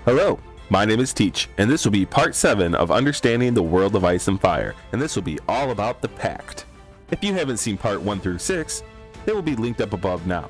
Hello, my name is Teach, and this will be part 7 of Understanding the World of Ice and Fire, and this will be all about the Pact. If you haven't seen part 1 through 6, they will be linked up above now.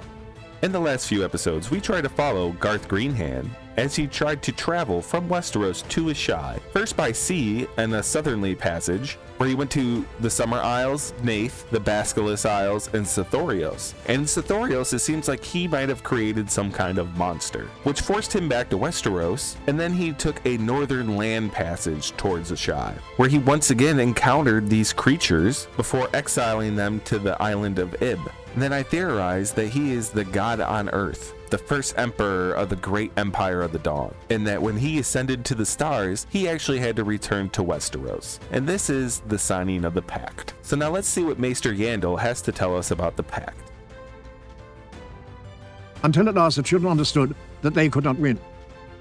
In the last few episodes, we tried to follow Garth Greenhand as he tried to travel from Westeros to Asshai, first by sea in a southerly passage, where he went to the Summer Isles, Nath, the Basculus Isles, and Sithorios. And in Sithorios, it seems like he might have created some kind of monster, which forced him back to Westeros, and then he took a northern land passage towards Asshai, where he once again encountered these creatures before exiling them to the island of Ib. And then I theorized that he is the god on Earth, the first emperor of the great empire of the Dawn, and that when he ascended to the stars, he actually had to return to Westeros. And this is the signing of the Pact. So now let's see what Maester Yandel has to tell us about the Pact. Until at last the children understood that they could not win.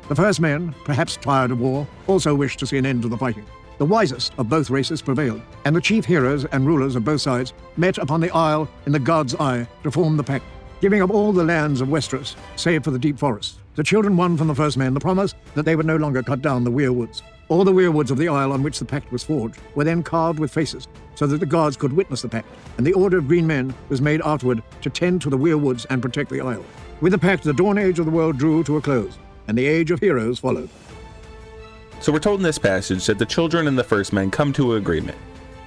The first men, perhaps tired of war, also wished to see an end to the fighting. The wisest of both races prevailed, and the chief heroes and rulers of both sides met upon the isle in the God's Eye to form the Pact, giving up all the lands of Westeros, save for the deep forests. The children won from the first men the promise that they would no longer cut down the weirwoods. All the weirwoods of the isle on which the Pact was forged were then carved with faces, so that the gods could witness the Pact, and the Order of Green Men was made afterward to tend to the weirwoods and protect the isle. With the Pact, the Dawn Age of the world drew to a close, and the Age of Heroes followed. So we're told in this passage that the children and the first men come to an agreement.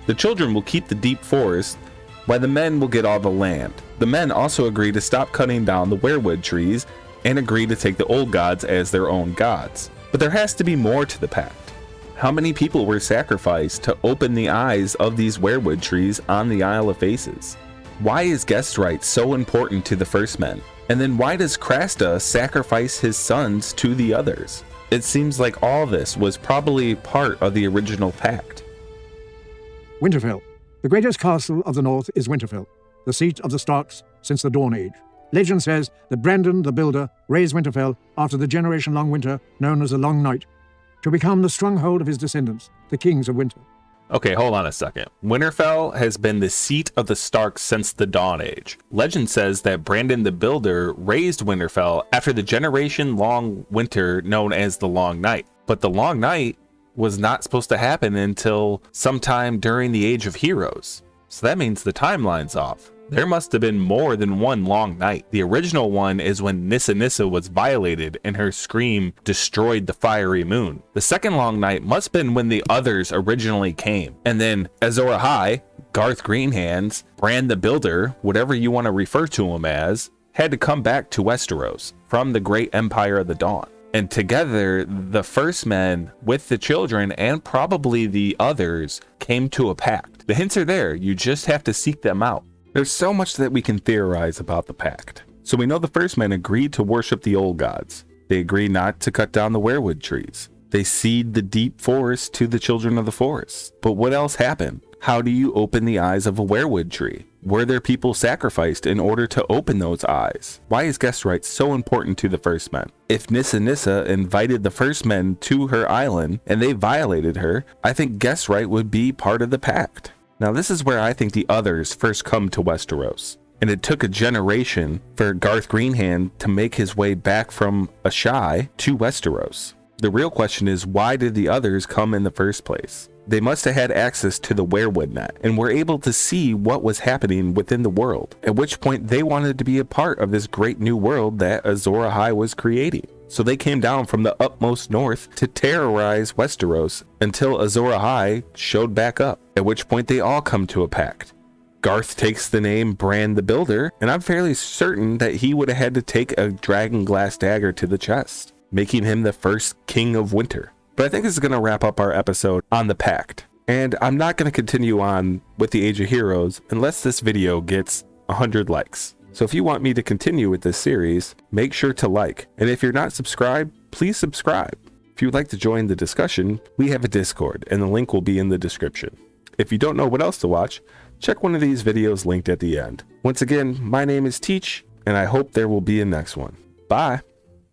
The children will keep the deep forest, while the men will get all the land. The men also agree to stop cutting down the weirwood trees and agree to take the old gods as their own gods. But there has to be more to the Pact. How many people were sacrificed to open the eyes of these weirwood trees on the Isle of Faces? Why is guest right so important to the first men? And then why does Crasta sacrifice his sons to the others? It seems like all this was probably part of the original Pact. Winterfell. The greatest castle of the north is Winterfell, the seat of the Starks since the Dawn Age. Legend says that Brandon the Builder raised Winterfell after the generation-long winter known as the Long Night, to become the stronghold of his descendants, the kings of winter. Okay, hold on a second. Winterfell has been the seat of the Starks since the Dawn Age. Legend says that Brandon the Builder raised Winterfell after the generation-long winter known as the Long Night. But the Long Night was not supposed to happen until sometime during the Age of Heroes. So that means the timeline's off. There must have been more than one long night. The original one is when Nissa Nissa was violated and her scream destroyed the fiery moon. The second long night must have been when the others originally came. And then Azor Ahai, Garth Greenhands, Bran the Builder, whatever you want to refer to him as, had to come back to Westeros from the great empire of the Dawn. And together, the first men with the children and probably the others came to a pact. The hints are there, you just have to seek them out. There's so much that we can theorize about the Pact. So we know the first men agreed to worship the old gods. They agreed not to cut down the weirwood trees. They cede the deep forest to the children of the forest. But what else happened? How do you open the eyes of a weirwood tree? Were there people sacrificed in order to open those eyes? Why is guest right so important to the first men? If Nissa Nissa invited the first men to her island and they violated her, I think guest right would be part of the Pact. Now this is where I think the others first come to Westeros. And it took a generation for Garth Greenhand to make his way back from Asshai to Westeros. The real question is, why did the others come in the first place? They must have had access to the weirwood net and were able to see what was happening within the world, at which point they wanted to be a part of this great new world that Azor Ahai was creating. So they came down from the utmost north to terrorize Westeros until Azor Ahai showed back up, at which point they all come to a pact. Garth takes the name Bran the Builder, and I'm fairly certain that he would have had to take a dragon glass dagger to the chest, making him the first king of winter. But I think this is going to wrap up our episode on the Pact. And I'm not going to continue on with the Age of Heroes unless this video gets 100 likes. So if you want me to continue with this series, make sure to like. And if you're not subscribed, please subscribe. If you'd like to join the discussion, we have a Discord and the link will be in the description. If you don't know what else to watch, check one of these videos linked at the end. Once again, my name is Teach, and I hope there will be a next one. Bye.